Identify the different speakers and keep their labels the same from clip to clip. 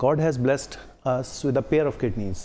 Speaker 1: God has blessed us with a pair of kidneys.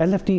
Speaker 1: LFT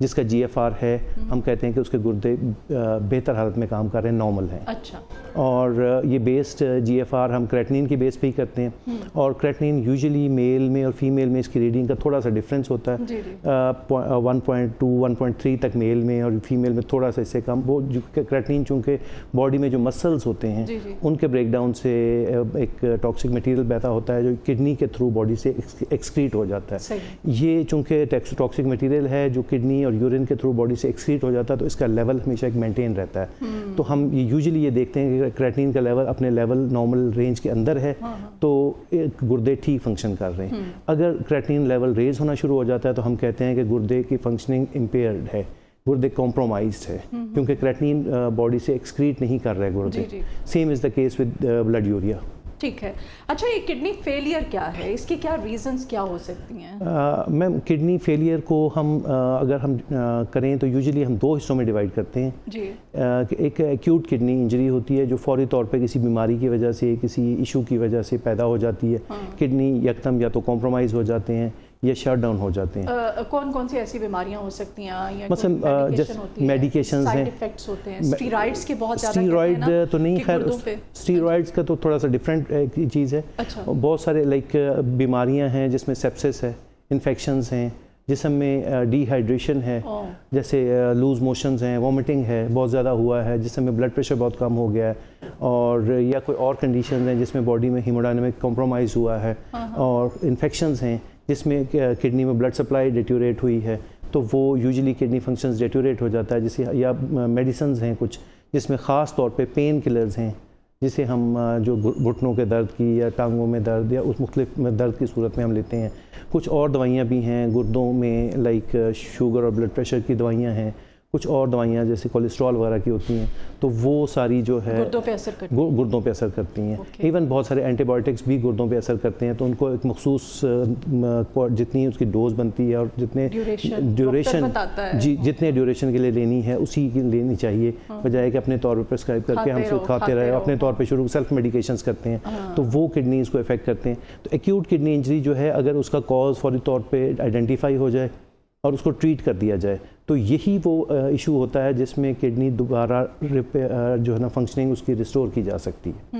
Speaker 1: جس کا GFR ہے ہم کہتے ہیں کہ اس کے گردے بہتر حالت میں کام کر رہے ہیں, نارمل ہیں.
Speaker 2: اچھا.
Speaker 1: اور یہ بیسڈ GFR ہم کریٹنین کی بیس پہ ہی کرتے ہیں, اور کریٹنین یوزلی میل میں اور فیمیل میں اس کی ریڈنگ کا تھوڑا سا ڈفرینس ہوتا ہے, 1.2 1.3 تک میل میں اور فیمیل میں تھوڑا سا اس سے کم. وہ کریٹنین چونکہ باڈی میں جو مسلز ہوتے ہیں ان کے بریک ڈاؤن سے ایک ٹاکسک مٹیریل بہتا ہوتا ہے جو کڈنی کے تھرو باڈی سے ایکسکریٹ ہو جاتا ہے. یہ چونکہ ٹاکسک مٹیریل ہے جو کڈنی اور یورین کے تھرو باڈی سے ایکسکریٹ ہو جاتا ہے, تو اس کا لیول ہمیشہ ایک مینٹین رہتا ہے. تو ہم یوزلی یہ دیکھتے ہیں کہ کریٹنین کا لیول اپنے لیول نارمل رینج کے اندر ہے تو گردے ٹھیک فنکشن کر رہے ہیں. اگر کریٹنین لیول ریز ہونا شروع ہو جاتا ہے تو ہم کہتے ہیں کہ گردے کی فنکشننگ امپیئرڈ ہے, گردے کمپرومائزڈ ہے, کیونکہ کریٹنین باڈی سے ایکسکریٹ نہیں کر رہے گردے. Same is the case with blood urea.
Speaker 2: ٹھیک ہے. اچھا, یہ کڈنی فیلئر کیا ہے, اس کی کیا ریزنز کیا ہو سکتی ہیں؟
Speaker 1: میم کڈنی فیلئر کو ہم اگر ہم کریں تو یوزلی ہم 2 حصوں میں ڈیوائڈ کرتے ہیں.
Speaker 2: جی.
Speaker 1: ایک ایکیوٹ کڈنی انجری ہوتی ہے جو فوری طور پہ کسی بیماری کی وجہ سے, کسی ایشو کی وجہ سے پیدا ہو جاتی ہے. کڈنی یکدم یا تو کمپرومائز ہو جاتے ہیں یا شٹ ڈاؤن ہو جاتے ہیں.
Speaker 2: کون کون سی ایسی بیماریاں ہو سکتی ہیں؟
Speaker 1: مثلا میڈیکیشنز ہیں,
Speaker 2: اسٹیرائڈز کے بہت زیادہ.
Speaker 1: اسٹیرائڈ تو نہیں, خیر اسٹیرائڈز کا تو تھوڑا سا ڈفرینٹ چیز ہے. بہت سارے لائک بیماریاں ہیں جس میں سیپسس ہے, انفیکشنز ہیں, جسم میں ڈی ہائیڈریشن ہے, جیسے لوز موشنز ہیں, وومٹنگ ہے بہت زیادہ ہوا ہے, جسم میں بلڈ پریشر بہت کم ہو گیا ہے, اور یا کوئی اور کنڈیشنز ہیں جس میں باڈی میں ہیموڈائنمک کمپرومائز ہوا ہے, اور انفیکشنز ہیں جس میں کڈنی میں بلڈ سپلائی ڈیٹیوریٹ ہوئی ہے, تو وہ یوزلی کڈنی فنکشنز ڈیٹیوریٹ ہو جاتا ہے. جیسے یا میڈیسنز ہیں کچھ جس میں خاص طور پہ پین کلرز ہیں, جسے ہم جو گھٹنوں کے درد کی یا ٹانگوں میں درد یا اس مختلف درد کی صورت میں ہم لیتے ہیں. کچھ اور دوائیاں بھی ہیں گردوں میں, لائک شوگر اور بلڈ پریشر کی دوائیاں ہیں, کچھ اور دوائیاں جیسے کولیسٹرول وغیرہ کی ہوتی ہیں, تو وہ ساری جو ہے گردوں پہ اثر کرتی ہیں. ایون بہت سارے اینٹی بایوٹکس بھی گردوں پہ اثر کرتے ہیں, تو ان کو ایک مخصوص جتنی اس کی ڈوز بنتی ہے اور جتنے ڈیوریشن جتنے ڈیوریشن کے لیے لینی ہے اسی کی لینی چاہیے, بجائے کہ اپنے طور پہ پرسکرائب کر کے ہم کھاتے رہے, اپنے طور پہ شروع سیلف میڈیکیشنز کرتے ہیں, تو وہ کڈنیز کو افیکٹ کرتے ہیں. تو ایکیوٹ کڈنی انجری جو ہے اگر اس کا کاز فوری طور پہ آئیڈینٹیفائی ہو جائے اور اس کو ٹریٹ کر دیا جائے تو یہی وہ ایشو ہوتا ہے جس میں کڈنی دوبارہ جو ہے نا فنکشننگ اس کی ریسٹور کی جا سکتی ہے.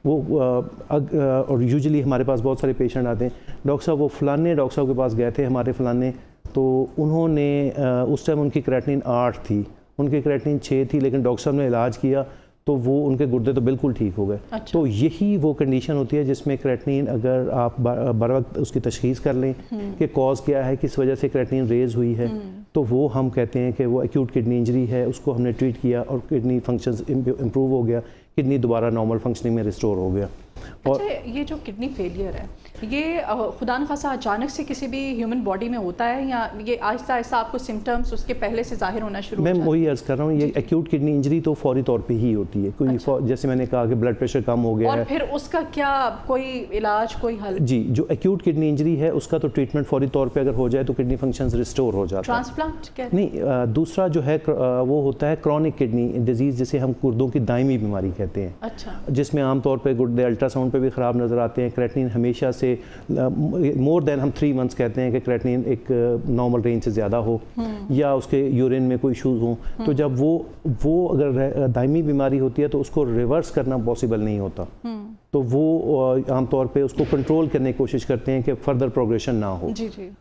Speaker 1: وہ اور یوزلی ہمارے پاس بہت سارے پیشنٹ آتے ہیں, ڈاکٹر صاحب وہ فلانے ڈاکٹر صاحب کے پاس گئے تھے ہمارے فلانے, تو انہوں نے اس ٹائم ان کی کریٹنین 8 تھی, ان کی کریٹنین 6 تھی, لیکن ڈاکٹر صاحب نے علاج کیا تو وہ ان کے گردے تو بالکل ٹھیک ہو گئے. تو یہی وہ کنڈیشن ہوتی ہے جس میں کریٹنین اگر آپ بر وقت اس کی تشخیص کر لیں کہ کاز کیا ہے, کس وجہ سے کریٹنین ریز ہوئی ہے, تو وہ ہم کہتے ہیں کہ وہ ایکیوٹ کڈنی انجری ہے, اس کو ہم نے ٹریٹ کیا اور کڈنی فنکشنز امپروو ہو گیا, کڈنی دوبارہ نارمل فنکشننگ میں ریسٹور ہو گیا.
Speaker 2: اور یہ جو کڈنی فیلئر ہے یہ خدا نخواستہ اچانک سے کسی بھی ہیومن باڈی میں ہوتا ہے یا یہ آہستہ آہستہ آپ کو سمٹمس اس کے پہلے سے ظاہر ہونا شروع ہوتا ہے؟
Speaker 1: میں وہی عرض کر رہا ہوں, یہ ایکیوٹ کڈنی انجری تو فوری طور پہ ہی ہوتی ہے. کوئی جیسے میں نے کہا کہ بلڈ پریشر کم ہو گیا ہے,
Speaker 2: اور پھر اس کا کیا کوئی علاج, کوئی حل؟
Speaker 1: جی, جو ایکیوٹ کڈنی انجری ہے اس کا تو ٹریٹمنٹ فوری طور پہ اگر ہو جائے تو کڈنی فنکشنز ریسٹور ہو جاتا ہے.
Speaker 2: ٹرانسپلانٹ
Speaker 1: نہیں, دوسرا جو ہے وہ ہوتا ہے کرونک کڈنی ڈیزیز, جسے ہم گردوں کی دائمی بیماری کہتے ہیں.
Speaker 2: اچھا. جس
Speaker 1: میں عام طور پہ گردے الٹرا ساؤنڈ پہ بھی خراب نظر آتے ہیں. کریٹنین ہمیشہ سے مور دین ہم 3 months کہتے ہیں کہ کریٹنین ایک نارمل رینج سے زیادہ ہو, یا اس کے یورین میں کوئی ایشوز ہوں, تو جب وہ اگر دائمی بیماری ہوتی ہے تو اس کو ریورس کرنا پاسبل نہیں ہوتا, تو وہ عام طور پہ اس کو کنٹرول کرنے کی کوشش کرتے ہیں کہ فردر پروگریشن نہ ہو,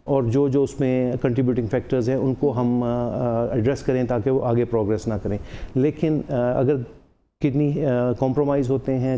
Speaker 1: اور جو اس میں کنٹریبیوٹنگ فیکٹرز ہیں ان کو ہم ایڈریس کریں تاکہ وہ آگے پروگریس نہ کریں. لیکن اگر کڈنی کمپرومائز ہوتے ہیں,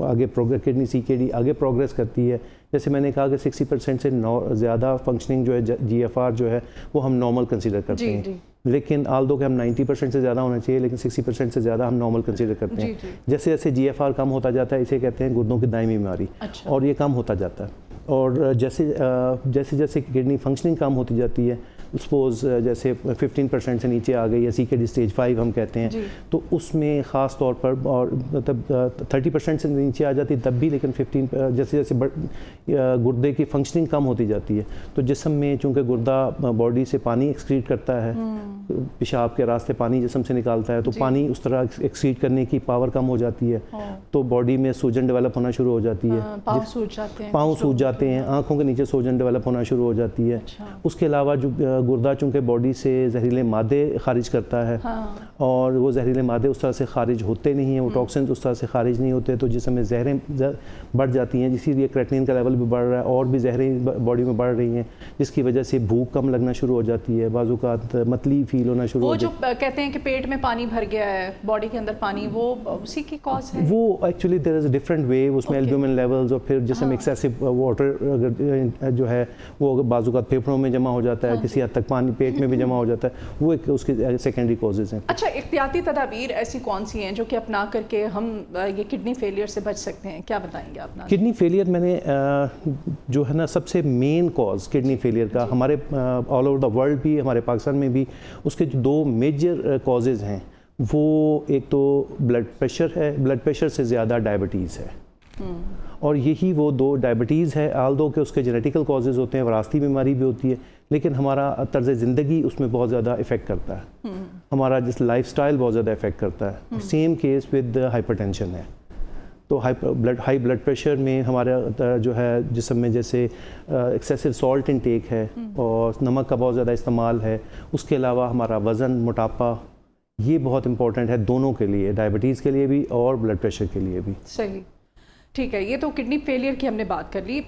Speaker 1: آگے کڈنی CKD آگے پروگریس کرتی ہے, جیسے میں نے کہا کہ 60% سے زیادہ فنکشننگ جو ہے GFR جو ہے وہ ہم نارمل کنسیڈر کرتے ہیں, لیکن آلدو کہ ہم 90% سے زیادہ ہونا چاہیے, لیکن 60% سے زیادہ ہم نارمل کنسیڈر کرتے ہیں. جیسے جیسے GFR کم ہوتا جاتا ہے اسے کہتے ہیں گردوں کی دائمی بیماری, اور یہ کم ہوتا جاتا ہے. اور جیسے کڈنی فنکشننگ کم ہوتی جاتی ہے, سپوز جیسے 15% سے نیچے آ گئی یا CKD اسٹیج 5 ہم کہتے ہیں, تو اس میں خاص طور پر اور مطلب 30% سے نیچے آ جاتی تب بھی, لیکن 15 جیسے گردے کی فنکشننگ کم ہوتی جاتی ہے, تو جسم میں چونکہ گردہ باڈی سے پانی ایکسکریٹ کرتا ہے, پیشاب کے راستے پانی جسم سے نکالتا ہے, تو پانی اس طرح ایکسکریٹ کرنے کی پاور کم ہو جاتی ہے, تو باڈی میں سوجن ڈیولپ ہونا شروع ہو جاتی ہے, پاؤں سوج جاتے ہیں, آنکھوں کے نیچے سوجن ڈیولپ ہونا شروع ہو جاتی ہے. اس کے علاوہ جو گردہ چونکہ باڈی سے زہریلے مادے خارج کرتا ہے اور وہ زہریلے مادے اس طرح سے خارج ہوتے نہیں ہیں, وہ ٹاکسنز اس طرح سے خارج نہیں ہوتے, تو جسم میں زہریں بڑھ جاتی ہیں, اسی لیے کریٹنین کا لیول بھی بڑھ رہا ہے اور بھی زہریں باڈی میں بڑھ رہی ہیں, جس کی وجہ سے بھوک کم لگنا شروع ہو جاتی ہے, بعض اوقات متلی فیل ہونا شروع ہو جاتی ہے.
Speaker 2: وہ جو کہتے ہیں کہ پیٹ میں پانی بھر گیا ہے, باڈی کے اندر پانی, وہ اسی کی کاز ہے؟
Speaker 1: وہ actually there is a different way, اس میں البومن لیولز اور پھر جسم ایکسیسو واٹر جو ہے وہ بعض اوقات پھیپھڑوں میں جمع ہو جاتا ہے, کسی حد تک پانی پیٹ میں بھی جمع ہو جاتا ہے, وہ ایک اس کی سیکنڈری کازز ہیں.
Speaker 2: اچھا, احتیاطی تدابیر ایسی کون سی ہیں جو کہ اپنا کر کے ہم یہ کڈنی فیلئر سے بچ سکتے ہیں, کیا بتائیں گے آپ؟
Speaker 1: کڈنی فیلئر میں نے جو ہے نا سب سے مین کاز کڈنی فیلئر کا ہمارے آل اوور دا ورلڈ بھی, ہمارے پاکستان میں بھی اس کے جو 2 میجر کازز ہیں, وہ ایک تو بلڈ پریشر ہے, بلڈ پریشر سے زیادہ ڈائبٹیز ہے, اور یہی وہ 2 ڈائبٹیز ہے, آلدو کہ اس کے جینیٹیکل کازز ہوتے ہیں, وراثتی بیماری بھی ہوتی ہے, لیکن ہمارا طرز زندگی اس میں بہت زیادہ افیکٹ کرتا ہے, ہمارا جس لائف سٹائل بہت زیادہ افیکٹ کرتا ہے. Same case with hyper tension ہے, تو ہائی بلڈ پریشر میں ہمارا جو ہے جسم میں جیسے ایکسیسو سالٹ انٹیک ہے اور نمک کا بہت زیادہ استعمال ہے, اس کے علاوہ ہمارا وزن, موٹاپا, یہ بہت امپورٹنٹ ہے دونوں کے لیے, ڈائبٹیز کے لیے بھی اور بلڈ پریشر کے لیے بھی.
Speaker 2: صحیح, ٹھیک ہے. یہ تو کڈنی فیلئر کی ہم نے بات کر لی.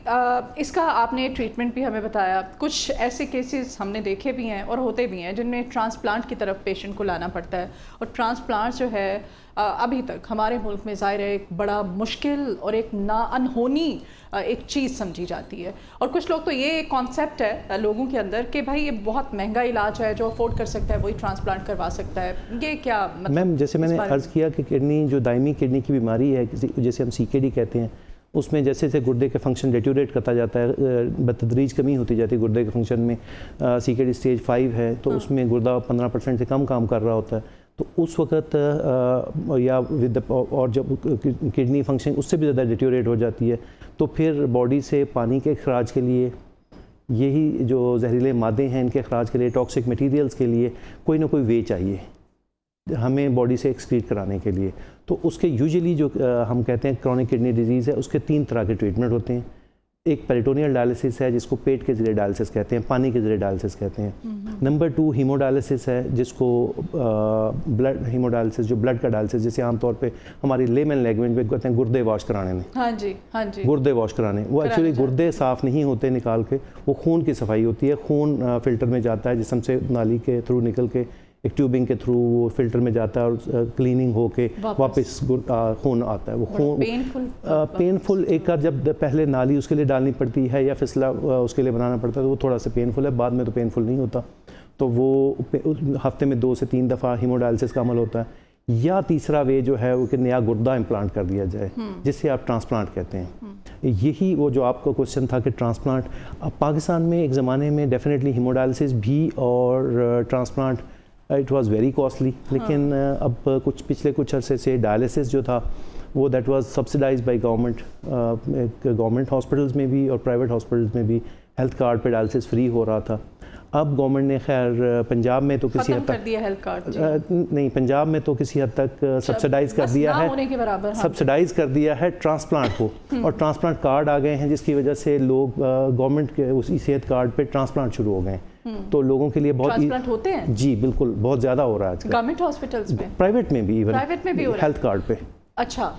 Speaker 2: اس کا آپ نے ٹریٹمنٹ بھی ہمیں بتایا. کچھ ایسے کیسز ہم نے دیکھے بھی ہیں اور ہوتے بھی ہیں جن میں ٹرانسپلانٹ کی طرف پیشنٹ کو لانا پڑتا ہے, اور ٹرانسپلانٹ جو ہے ابھی تک ہمارے ملک میں ظاہر ہے ایک بڑا مشکل اور ایک انہونی ایک چیز سمجھی جاتی ہے, اور کچھ لوگ تو یہ کانسیپٹ ہے لوگوں کے اندر کہ بھائی یہ بہت مہنگا علاج ہے, جو افورڈ کر سکتا ہے وہی ٹرانسپلانٹ کروا سکتا ہے. یہ کیا مطلب؟
Speaker 1: میم جیسے میں نے عرض کیا کہ کڈنی جو دائمی کڈنی کی بیماری ہے, جیسے ہم CKD کہتے ہیں, اس میں جیسے جیسے گردے کے فنکشن ڈیٹیوریٹ کرتا جاتا ہے, بتدریج کمی ہوتی جاتی ہے گردے کے فنکشن میں, CKD اسٹیج 5 ہے تو اس میں گردہ 15% سے کم کام کر رہا ہوتا ہے, تو اس وقت یا اور جب کڈنی فنکشن اس سے بھی زیادہ ڈیٹیوریٹ ہو جاتی ہے, تو پھر باڈی سے پانی کے اخراج کے لیے, یہی جو زہریلے مادے ہیں ان کے اخراج کے لیے, ٹاکسک میٹیریلز کے لیے کوئی نہ کوئی وے چاہیے ہمیں باڈی سے ایکسکریٹ کرانے کے لیے. تو اس کے یوزلی جو ہم کہتے ہیں کرونک کڈنی ڈیزیز ہے, اس کے 3 طرح کے ٹریٹمنٹ ہوتے ہیں. ایک پیریٹونیل ڈائلسس ہے جس کو پیٹ کے ذریعے ڈائلسس کہتے ہیں, پانی کے ذریعے ڈائلسس کہتے ہیں. نمبر 2 ہیمو ڈائلسس ہے جس کو بلڈ ہیمو ڈائلسس, جو بلڈ کا ڈائلسس, جیسے عام طور پہ ہماری لیمن لینگویج میں کہتے ہیں گردے واش کرانے میں.
Speaker 2: ہاں جی, ہاں جی,
Speaker 1: گردے واش کرانے, وہ ایکچولی گردے صاف نہیں ہوتے نکال کے, وہ خون کی صفائی ہوتی ہے. خون فلٹر میں جاتا ہے جسم سے, نالی کے تھرو نکل کے ایک ٹیوبنگ کے تھرو وہ فلٹر میں جاتا ہے اور کلیننگ ہو کے واپس خون آتا ہے. وہ خون پینفل ایک کا جب پہلے نالی اس کے لیے ڈالنی پڑتی ہے یا فسلا اس کے لیے بنانا پڑتا ہے تو وہ تھوڑا سا پینفل ہے, بعد میں تو پینفل نہیں ہوتا. تو وہ ہفتے میں 2 سے 3 دفعہ ہیمو ڈائلسس کا عمل ہوتا ہے. یا تیسرا وے جو ہے وہ کہ نیا گردہ امپلانٹ کر دیا جائے جس سے آپ ٹرانسپلانٹ کہتے ہیں. یہی وہ جو آپ کا کوشچن تھا کہ ٹرانسپلانٹ, پاکستان میں ایک زمانے میں ڈیفینیٹلی ہیمو ڈائلسس بھی اور transplant it was very costly, لیکن اب پچھلے کچھ عرصے سے ڈائلسس جو تھا وہ that was subsidise by government. Government hospitals میں بھی اور پرائیویٹ ہاسپٹلز میں بھی ہیلتھ کارڈ پہ ڈائلسس فری ہو رہا تھا. اب گورنمنٹ نے خیر پنجاب میں تو کسی حد تک نہیں, پنجاب میں تو کسی حد تک سبسڈائز کر دیا ہے, سبسڈائز کر دیا ہے ٹرانسپلانٹ کو, اور ٹرانسپلانٹ کارڈ آ گئے ہیں جس کی وجہ سے لوگ گورنمنٹ کے اسی صحت کارڈ پہ ٹرانسپلانٹ شروع ہو گئے ہیں. تو لوگوں کے لیے بہت
Speaker 2: ہوتے ہیں.
Speaker 1: جی بالکل, بہت زیادہ ہو رہا ہے
Speaker 2: گورنمنٹ ہاسپٹلز میں,
Speaker 1: پرائیویٹ میں بھی, ایون ہیلتھ کارڈ پہ.
Speaker 2: اچھا,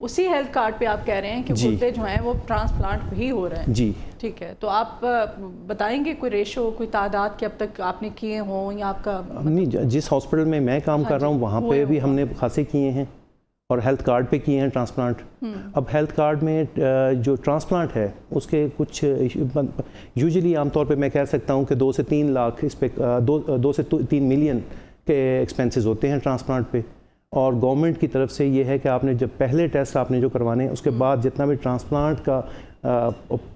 Speaker 2: اسی ہیلتھ کارڈ پہ آپ کہہ رہے ہیں کہ گردے جو ہیں وہ ٹرانسپلانٹ بھی ہو رہے ہیں.
Speaker 1: جی
Speaker 2: ٹھیک ہے, تو آپ بتائیں گے کوئی ریشو, کوئی تعداد کہ اب تک آپ نے کیے ہوں یا آپ کا؟
Speaker 1: نہیں, جس ہاسپٹل میں میں کام کر رہا ہوں وہاں پہ بھی ہم نے خاصے کیے ہیں اور ہیلتھ کارڈ پہ کیے ہیں ٹرانسپلانٹ. اب ہیلتھ کارڈ میں جو ٹرانسپلانٹ ہے اس کے کچھ یوزلی عام طور پہ میں کہہ سکتا ہوں کہ 2 سے 3 لاکھ اس پہ 2 سے 3 ملین کے ایکسپینسز ہوتے ہیں ٹرانسپلانٹ پہ. اور گورنمنٹ کی طرف سے یہ ہے کہ آپ نے جب پہلے ٹیسٹ آپ نے جو کروانے ہیں اس کے بعد جتنا بھی ٹرانسپلانٹ کا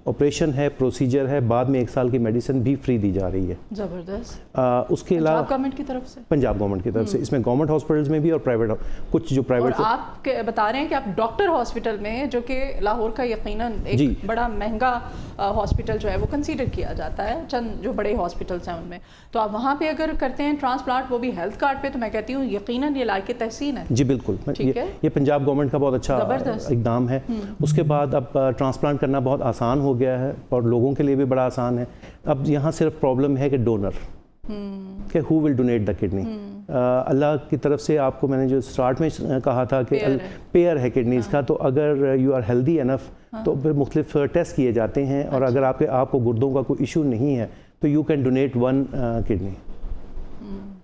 Speaker 1: آپریشن ہے, پروسیجر ہے, بعد میں 1 سال کی میڈیسن بھی فری دی جا رہی ہے.
Speaker 2: زبردست.
Speaker 1: اس کے علاوہ
Speaker 2: گورنمنٹ کی طرف سے,
Speaker 1: پنجاب گورنمنٹ کی طرف سے, اس میں گورنمنٹ ہاسپٹلز میں بھی اور پرائیویٹ, کچھ جو پرائیویٹ.
Speaker 2: اور آپ بتا رہے ہیں کہ آپ ڈاکٹر ہاسپٹل میں, جو کہ لاہور کا یقیناً ایک بڑا مہنگا ہاسپٹل جو ہے وہ کنسیڈر کیا جاتا ہے چند جو بڑے ہاسپٹلس ہیں ان میں, تو آپ وہاں پہ اگر کرتے ہیں ٹرانسپلانٹ وہ بھی ہیلتھ کارڈ پہ, تو میں کہتی ہوں یقیناً یہ لائق تحسین ہے.
Speaker 1: جی بالکل, یہ پنجاب گورنمنٹ کا بہت اچھا اقدام ہے. اس کے بعد اب ٹرانسپلانٹ کرنا بہت آسان ہو گیا ہے اور لوگوں کے لیے بھی بڑا آسان ہے. اب یہاں صرف پرابلم ہے کہ ڈونر, کہ ہو ول ڈونیٹ دا کڈنی. اللہ کی طرف سے آپ کو میں نے جو اسٹارٹ میں کہا تھا کہ پیئر ہے کڈنیز کا, تو اگر یو آر ہیلدی انف تو پھر مختلف ٹیسٹ کیے جاتے ہیں, اور اگر آپ کو گردوں کا کوئی ایشو نہیں ہے تو یو کین ڈونیٹ 1 کڈنی.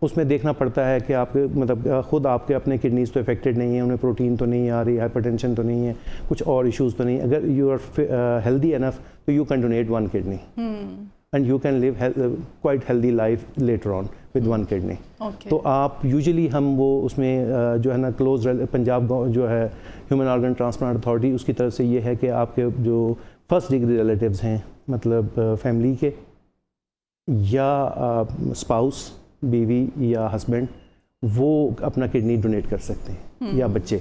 Speaker 1: اس میں دیکھنا پڑتا ہے کہ آپ کے مطلب خود آپ کے اپنے کڈنیز تو افیکٹڈ نہیں ہیں, انہیں پروٹین تو نہیں آ رہی, ہائپر ٹینشن تو نہیں ہے, کچھ اور ایشوز تو نہیں. اگر یو آر ہیلدی انف تو you can donate 1 kidney and you can live quite healthy life later on with 1 kidney. تو آپ یوزلی ہم وہ اس میں جو ہے نا کلوز پنجاب جو ہے ہیومن آرگن ٹرانسپلانٹ اتھارٹی, اس کی طرف سے یہ ہے کہ آپ کے جو فرسٹ ڈگری ریلیٹیوز ہیں, مطلب فیملی کے یا اسپاؤس بیوی یا ہسبینڈ, وہ اپنا کڈنی ڈونیٹ کر سکتے ہیں, یا بچے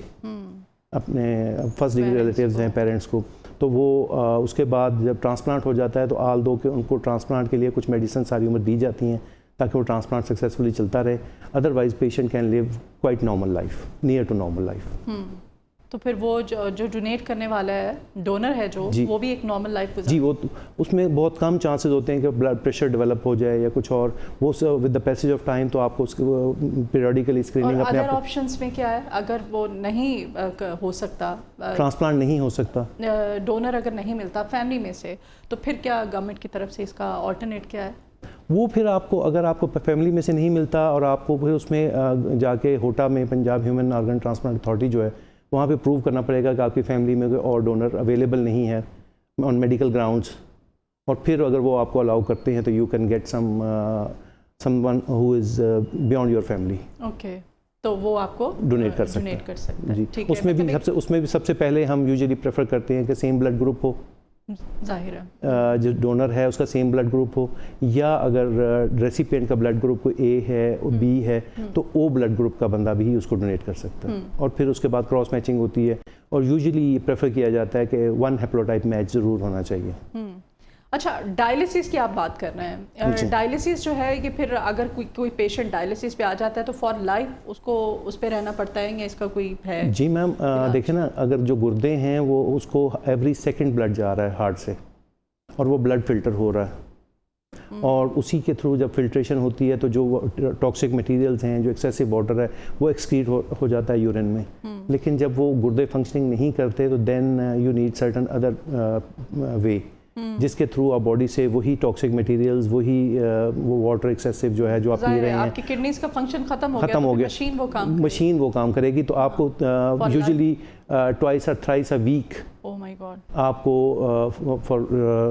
Speaker 1: اپنے فرسٹ ڈگری ریلیٹیوز ہیں پیرنٹس کو. تو وہ اس کے بعد جب ٹرانسپلانٹ ہو جاتا ہے تو آل دو کہ ان کو ٹرانسپلانٹ کے لیے کچھ میڈیسن ساری عمر دی جاتی ہیں تاکہ وہ ٹرانسپلانٹ سکسیزفلی چلتا رہے. Otherwise patient can live quite normal life, near to normal life.
Speaker 2: تو پھر وہ جو ڈونیٹ کرنے والا ہے, ڈونر ہے جو, وہ بھی ایک نارمل لائف گزارتا ہے.
Speaker 1: جی, وہ اس میں بہت کم چانسز ہوتے ہیں کہ بلڈ پریشر ڈیولپ ہو جائے یا کچھ اور, وہ with the passage of time تو آپ کو اس پیریوڈیکلی اسکریننگ اپنے
Speaker 2: ادر آپشنس میں کیا ہے اگر وہ نہیں ہو سکتا,
Speaker 1: ٹرانسپلانٹ نہیں ہو سکتا,
Speaker 2: ڈونر اگر نہیں ملتا فیملی میں سے, تو پھر کیا گورنمنٹ کی طرف سے اس کا آلٹرنیٹ کیا ہے؟
Speaker 1: وہ پھر آپ کو اگر آپ کو فیملی میں سے نہیں ملتا اور آپ کو پھر اس میں جا کے ہوٹا میں Punjab human organ transplant authority جو ہے وہاں پہ پروو کرنا پڑے گا کہ آپ کی فیملی میں کوئی اور ڈونر اویلیبل نہیں ہے آن میڈیکل گراؤنڈس, اور پھر اگر وہ آپ کو الاؤ کرتے ہیں تو you can get someone who is beyond your family.
Speaker 2: Okay, تو وہ آپ کو
Speaker 1: ڈونیٹ کر سکتے ہیں. جی, اس میں بھی سب سے پہلے ہم یوزلی پریفر کرتے ہیں کہ سیم بلڈ گروپ ہو,
Speaker 2: ظاہر ہے
Speaker 1: جو ڈونر ہے اس کا سیم بلڈ گروپ ہو, یا اگر ریسیپینٹ کا بلڈ گروپ کوئی اے ہے بی ہے تو او بلڈ گروپ کا بندہ بھی اس کو ڈونیٹ کر سکتا ہے. اور پھر اس کے بعد کراس میچنگ ہوتی ہے, اور یوزلی یہ پریفر کیا جاتا ہے کہ 1 ہیپلوٹائپ میچ ضرور ہونا چاہیے.
Speaker 2: اچھا, ڈائلیسس کی آپ بات کر رہے ہیں. ڈائلیسس جو ہے کہ پھر اگر کوئی پیشنٹ ڈائلیسس پہ آ جاتا ہے تو فار لائف اس کو اس پہ رہنا پڑتا ہے یا اس کا کوئی ہے؟
Speaker 1: جی میم, دیکھیں نا, اگر جو گردے ہیں وہ اس کو ایوری سیکنڈ بلڈ جا رہا ہے ہارٹ سے, اور وہ بلڈ فلٹر ہو رہا ہے, اور اسی کے تھرو جب فلٹریشن ہوتی ہے تو جو ٹاکسک مٹیریلز ہیں, جو ایکسیسو واٹر ہے, وہ ایکسکریٹ ہو جاتا ہے یورین میں. لیکن جب وہ گردے فنکشننگ نہیں کرتے تو then you need certain other way جس کے تھرو آپ باڈی سے وہی ٹاکسک مٹیریلز, وہی وہ واٹر ایکسیسو جو ہے جو آپ پی رہے ہیں,
Speaker 2: آپ کی کڈنیز کا فنکشن ختم ہو گیا,
Speaker 1: مشین وہ کام کرے گی. تو آپ کو یوزلی ٹوائس اور تھرائس اے ویک آپ کو فار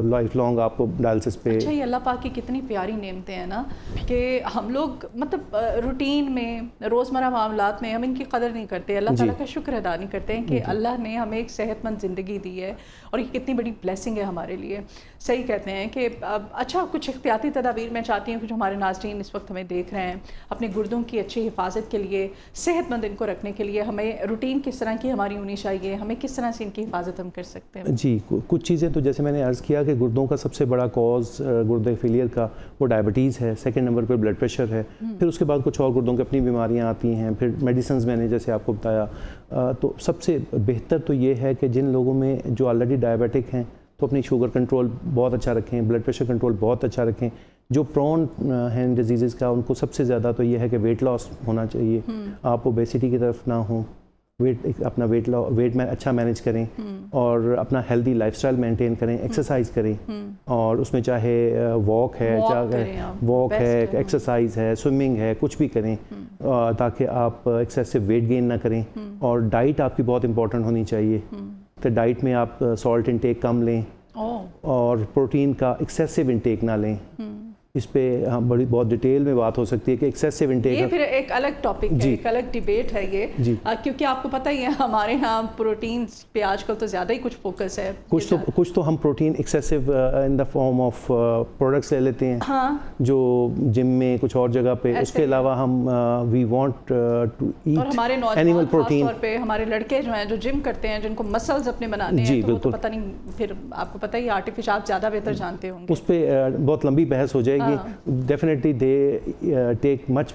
Speaker 1: لائف لانگ آپ کو ڈائلسس پہ.
Speaker 2: اچھا, یہ اللہ پاک کی کتنی پیاری نعمتیں ہیں نا کہ ہم لوگ مطلب روٹین میں روزمرہ معاملات میں ہم ان کی قدر نہیں کرتے, اللہ تعالیٰ کا شکر ادا نہیں کرتے ہیں کہ اللہ نے ہمیں ایک صحت مند زندگی دی ہے, اور یہ کتنی بڑی بلیسنگ ہے ہمارے لیے. صحیح کہتے ہیں کہ اچھا, کچھ احتیاطی تدابیر میں چاہتی ہوں, کچھ ہمارے ناظرین اس وقت ہمیں دیکھ رہے ہیں, اپنے گردوں کی اچھی حفاظت کے لیے, صحت مند ان کو رکھنے کے لیے ہمیں روٹین کس طرح کی ہماری ہونی چاہیے, ہمیں کس طرح سے ان کی حفاظت ہم کر سکتے ہیں؟
Speaker 1: جی, کچھ چیزیں تو جیسے میں نے عرض کیا کہ گردوں کا سب سے بڑا کاز گردے فیلئر کا وہ ڈائبٹیز ہے, سیکنڈ نمبر پہ بلڈ پریشر ہے, پھر اس کے بعد کچھ اور گردوں کی اپنی بیماریاں آتی ہیں, پھر میڈیسنز میں نے جیسے آپ کو بتایا. تو سب سے بہتر تو یہ ہے کہ جن لوگوں میں جو آلریڈی ڈائبیٹک ہیں تو اپنی شوگر کنٹرول بہت اچھا رکھیں, بلڈ پریشر کنٹرول بہت اچھا رکھیں. جو پرون ہیں ڈیزیزز کا ان کو سب سے زیادہ تو یہ ہے کہ ویٹ لاس ہونا چاہیے, آپ اوبیسٹی کی طرف نہ ہوں, اپنا ویٹ میں اچھا مینیج کریں, اور اپنا ہیلدی لائف اسٹائل مینٹین کریں, ایکسرسائز کریں, اور اس میں چاہے واک ہے, ایکسرسائز ہے, سوئمنگ ہے, کچھ بھی کریں تاکہ آپ ایکسیسو ویٹ گین نہ کریں. اور ڈائٹ آپ کی بہت امپورٹنٹ ہونی چاہیے, تو ڈائٹ میں آپ سالٹ انٹیک کم لیں, اور پروٹین کا ایکسیسو انٹیک نہ لیں. اس پہ ہم بہت ڈیٹیل میں بات ہو سکتی ہے کہ ایکسیسو انٹیک,
Speaker 2: یہ پھر ایک الگ ٹاپک ہے, ایک الگ ڈیبیٹ ہے یہ, کیونکہ آپ کو پتہ ہی ہے ہمارے ہاں پروٹین پہ آج کل تو زیادہ ہی کچھ فوکس ہے.
Speaker 1: کچھ تو ہم protein excessive in the form of products لے لیتے ہیں جو جم میں کچھ اور جگہ پہ. اس کے علاوہ ہم we want to eat animal protein.
Speaker 2: خاص طور پہ ہمارے لڑکے جو ہیں جو جم کرتے ہیں, جن کو مسلز اپنے بنانے ہیں, تو وہ تو پتہ نہیں, پھر آپ کو پتہ ہی آرٹیفیشل, آپ زیادہ بہتر جانتے ہوں گے,
Speaker 1: اس پہ بہت لمبی بحث ہو جائے گی. Definitely they take much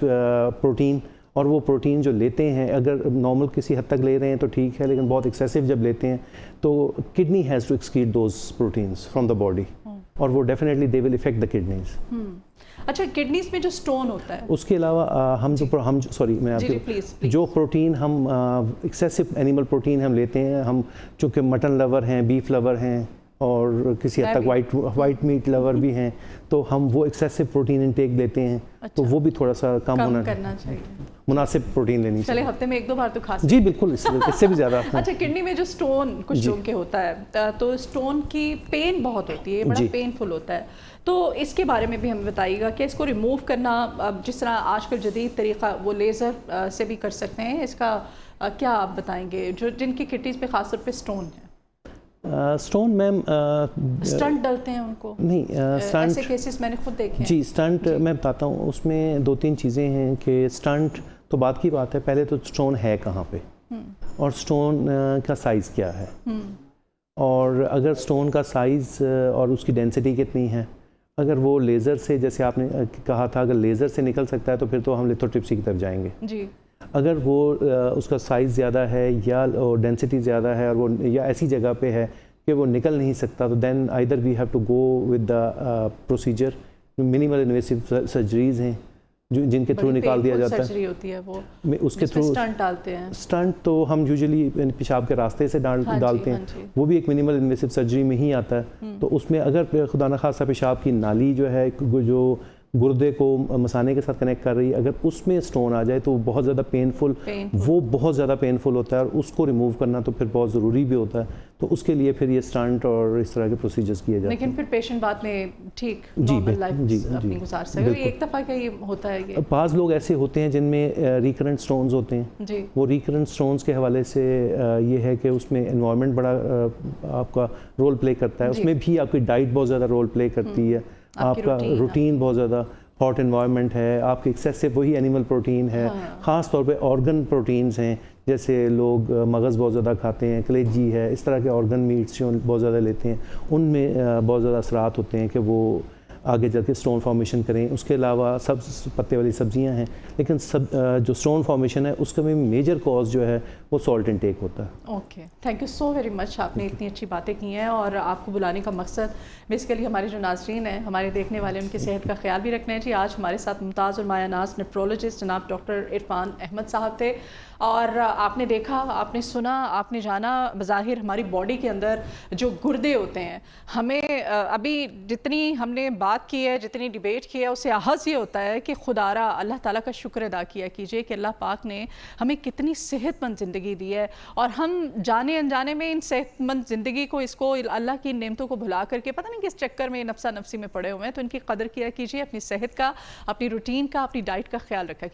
Speaker 1: protein, اور وہ پروٹین جو لیتے ہیں اگر نارمل کسی حد تک لے رہے ہیں تو ٹھیک ہے، لیکن بہت ایکسیسو جب لیتے ہیں تو kidney has to excrete those proteins from the body, اور وہ definitely they will affect the kidneys.
Speaker 2: اچھا، کڈنیز میں جو سٹون ہوتا ہے
Speaker 1: اس کے علاوہ جو پروٹین ہم ایکسیسو اینیمل پروٹین ہم لیتے ہیں، ہم چونکہ مٹن لور ہیں، بیف لور ہیں، اور کسی حد تک وائٹ میٹ لور بھی ہیں، تو ہم وہ ایکسیسو پروٹین انٹیک لیتے ہیں. تو وہ بھی تھوڑا سا کم ہونا چاہیے، مناسب پروٹین لینی چاہیے.
Speaker 2: چلے ہفتے میں 1-2 بار تو کھا سکتے
Speaker 1: ہیں. جی بالکل، اس سے بھی زیادہ.
Speaker 2: اچھا، کڈنی میں جو سٹون کچھ لوگوں کے ہوتا ہے تو سٹون کی پین بہت ہوتی ہے، بڑا پین فل ہوتا ہے، تو اس کے بارے میں بھی ہمیں بتائیے گا کہ اس کو ریموو کرنا جس طرح آج کل جدید طریقہ وہ لیزر سے بھی کر سکتے ہیں، اس کا کیا آپ بتائیں گے جو جن کی کڈنیز پہ خاص طور پہ سٹون ہے؟
Speaker 1: سٹون میم
Speaker 2: سٹنٹ ڈلتے ہیں ان کو؟
Speaker 1: نہیں،
Speaker 2: ایسے کیسز میں نے خود دیکھے ہیں.
Speaker 1: جی سٹنٹ میں بتاتا ہوں، اس میں 2-3 چیزیں ہیں کہ سٹنٹ تو بات کی بات ہے، پہلے تو سٹون ہے کہاں پہ اور سٹون کا سائز کیا ہے، اور اگر سٹون کا سائز اور اس کی ڈینسٹی کتنی ہے. اگر وہ لیزر سے، جیسے آپ نے کہا تھا، اگر لیزر سے نکل سکتا ہے تو پھر تو ہم لیتھوٹرپسی کی طرف جائیں گے.
Speaker 2: جی.
Speaker 1: اگر وہ اس کا سائز زیادہ ہے یا ڈینسٹی زیادہ ہے اور وہ یا ایسی جگہ پہ ہے کہ وہ نکل نہیں سکتا، تو then either we have to go with the procedure. Minimal invasive surgeries ہیں جن کے تھرو نکال دیا جاتا ہے.
Speaker 2: سرجری ہوتی ہے وہ
Speaker 1: اس کے تھرو
Speaker 2: سٹنٹ ڈالتے ہیں.
Speaker 1: سٹنٹ تو ہم یوزلی پیشاب کے راستے سے ڈالتے ہیں، وہ بھی ایک منیمل انویسو سرجری میں ہی آتا ہے. تو اس میں اگر خدا نخواستہ پیشاب کی نالی جو ہے جو گردے کو مثانے کے ساتھ کنیکٹ کر رہی ہے، اگر اس میں سٹون آ جائے تو بہت زیادہ وہ بہت زیادہ پینفل ہوتا ہے، اور اس کو ریموو کرنا تو پھر بہت ضروری بھی ہوتا ہے. تو اس کے لیے پھر یہ سٹنٹ اور اس طرح کے پروسیجرز کیے جاتے ہیں.
Speaker 2: لیکن پھر پیشنٹ بعد میں ٹھیک نارمل لائف اپنی گزار سکے. ایک دفعہ کا یہ ہوتا ہے کہ
Speaker 1: بعض لوگ ایسے ہوتے ہیں جن میں ریکرنٹ سٹونز ہوتے ہیں.
Speaker 2: جی.
Speaker 1: وہ ریکرنٹ سٹونز کے حوالے سے یہ ہے کہ اس میں انوائرمنٹ بڑا آپ کا رول پلے کرتا ہے. اس میں بھی آپ کی ڈائٹ بہت زیادہ رول پلے کرتی ہے، آپ کا روٹین بہت زیادہ ہاٹ انوائرمنٹ ہے، آپ کی ایکسیسو وہی اینیمل پروٹین ہے. خاص طور پہ آرگن پروٹینز ہیں، جیسے لوگ مغز بہت زیادہ کھاتے ہیں، کلیجی ہے، اس طرح کے آرگن میٹس جو بہت زیادہ لیتے ہیں، ان میں بہت زیادہ اثرات ہوتے ہیں کہ وہ آگے جا کے سٹون فارمیشن کریں. اس کے علاوہ سبز پتے والی سبزیاں ہیں، لیکن جو سٹون فارمیشن ہے اس کا بھی میجر کاز جو ہے وہ سالٹ انٹیک ہوتا ہے.
Speaker 2: Okay, thank you so very much. آپ نے اتنی اچھی باتیں کی ہیں، اور آپ کو بلانے کا مقصد بیسیکلی ہمارے جو ناظرین ہیں، ہمارے دیکھنے والے، ان کی صحت کا خیال بھی رکھنا ہے. جی، آج ہمارے ساتھ ممتاز اور مایہ ناز نیفرولوجسٹ جناب ڈاکٹر عرفان احمد صاحب تھے. اور آپ نے دیکھا، آپ نے سنا، آپ نے جانا بظاہر ہماری باڈی کے اندر جو گردے ہوتے ہیں، ہمیں ابھی جتنی ہم نے بات کی ہے، جتنی ڈیبیٹ کی ہے، اس سے آغاز یہ ہوتا ہے کہ خدا را اللہ تعالیٰ کا شکر ادا کیا کیجئے کہ اللہ پاک نے ہمیں کتنی صحت مند زندگی دی ہے، اور ہم جانے انجانے میں ان صحت مند زندگی کو، اس کو اللہ کی نعمتوں کو بھلا کر کے پتہ نہیں کس چکر میں نفسا نفسی میں پڑے ہوئے ہیں. تو ان کی قدر کیا کیجئے، اپنی صحت کا، اپنی روٹین کا، اپنی ڈائٹ کا خیال رکھا کیجئے.